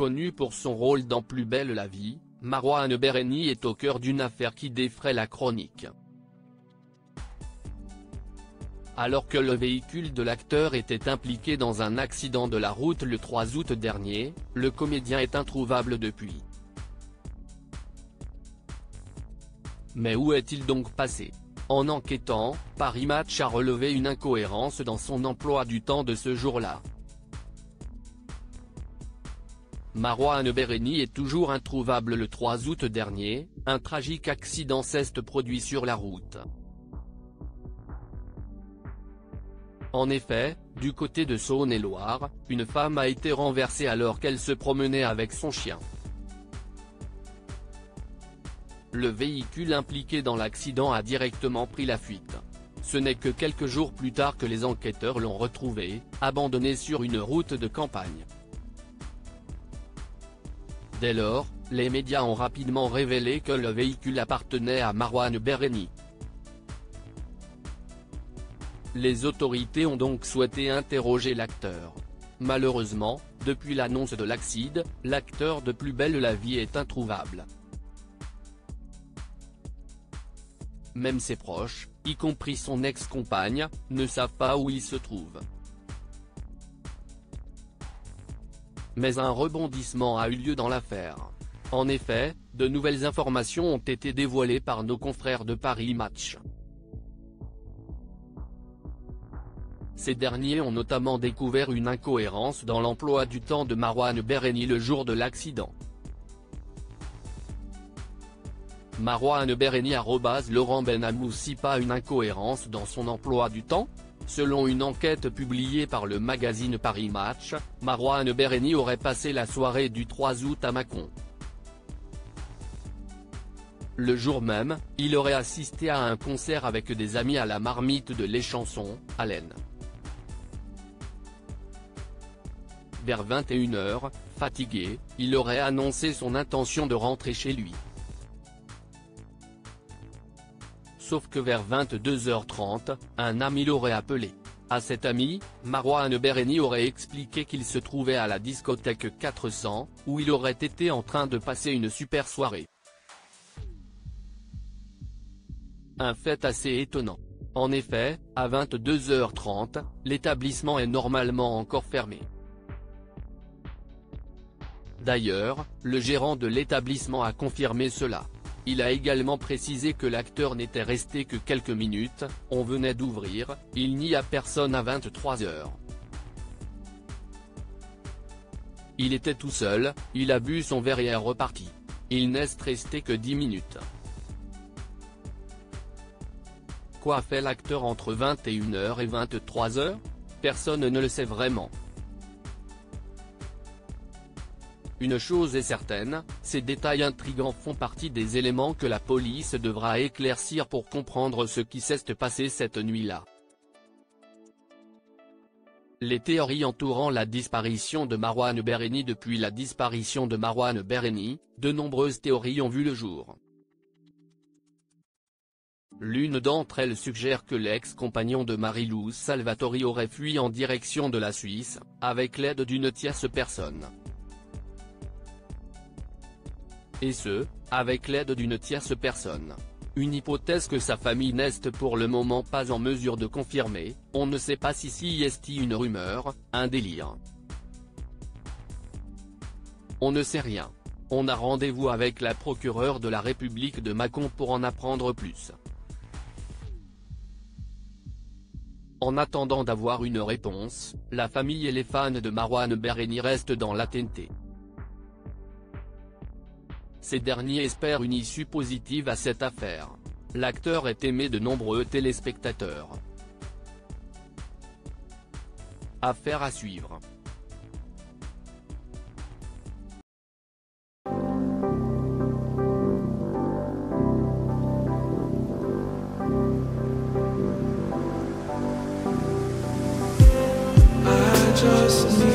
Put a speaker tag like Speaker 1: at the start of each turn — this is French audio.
Speaker 1: Connu pour son rôle dans Plus belle la vie, Marouane Bereni est au cœur d'une affaire qui défraie la chronique. Alors que le véhicule de l'acteur était impliqué dans un accident de la route le 3 août dernier, le comédien est introuvable depuis. Mais où est-il donc passé ? En enquêtant, Paris Match a relevé une incohérence dans son emploi du temps de ce jour-là. Marouane Bereni est toujours introuvable le 3 août dernier, un tragique accident s'est produit sur la route. En effet, du côté de Saône-et-Loire, une femme a été renversée alors qu'elle se promenait avec son chien. Le véhicule impliqué dans l'accident a directement pris la fuite. Ce n'est que quelques jours plus tard que les enquêteurs l'ont retrouvé, abandonné sur une route de campagne. Dès lors, les médias ont rapidement révélé que le véhicule appartenait à Marouane Bereni. Les autorités ont donc souhaité interroger l'acteur. Malheureusement, depuis l'annonce de l'accident, l'acteur de Plus belle la vie est introuvable. Même ses proches, y compris son ex-compagne, ne savent pas où il se trouve. Mais un rebondissement a eu lieu dans l'affaire. En effet, de nouvelles informations ont été dévoilées par nos confrères de Paris Match. Ces derniers ont notamment découvert une incohérence dans l'emploi du temps de Marouane Bereni le jour de l'accident. Marouane Bereni @Laurent Benhamoussi pas une incohérence dans son emploi du temps ? Selon une enquête publiée par le magazine Paris Match, Marouane Bereni aurait passé la soirée du 3 août à Mâcon. Le jour même, il aurait assisté à un concert avec des amis à la Marmite de l'Échanson, à l'Aisne. Vers 21h, fatigué, il aurait annoncé son intention de rentrer chez lui. Sauf que vers 22h30, un ami l'aurait appelé. À cet ami, Marouane Bereni aurait expliqué qu'il se trouvait à la discothèque 400, où il aurait été en train de passer une super soirée. Un fait assez étonnant. En effet, à 22h30, l'établissement est normalement encore fermé. D'ailleurs, le gérant de l'établissement a confirmé cela. Il a également précisé que l'acteur n'était resté que quelques minutes, on venait d'ouvrir, il n'y a personne à 23h. Il était tout seul, il a bu son verre et est reparti. Il n'est resté que 10 minutes. Quoi fait l'acteur entre 21h et 23h ? Personne ne le sait vraiment. Une chose est certaine, ces détails intrigants font partie des éléments que la police devra éclaircir pour comprendre ce qui s'est passé cette nuit-là. Les théories entourant la disparition de Marouane Bereni. Depuis la disparition de Marouane Bereni, de nombreuses théories ont vu le jour. L'une d'entre elles suggère que l'ex-compagnon de Marie-Lou Salvatori aurait fui en direction de la Suisse, avec l'aide d'une tierce personne. Et ce, avec l'aide d'une tierce personne. Une hypothèse que sa famille n'est pour le moment pas en mesure de confirmer, on ne sait pas si est une rumeur, un délire. On ne sait rien. On a rendez-vous avec la procureure de la République de Mâcon pour en apprendre plus. En attendant d'avoir une réponse, la famille et les fans de Marouane Bereni restent dans l'attente. Ces derniers espèrent une issue positive à cette affaire. L'acteur est aimé de nombreux téléspectateurs. Affaire à suivre.
Speaker 2: Just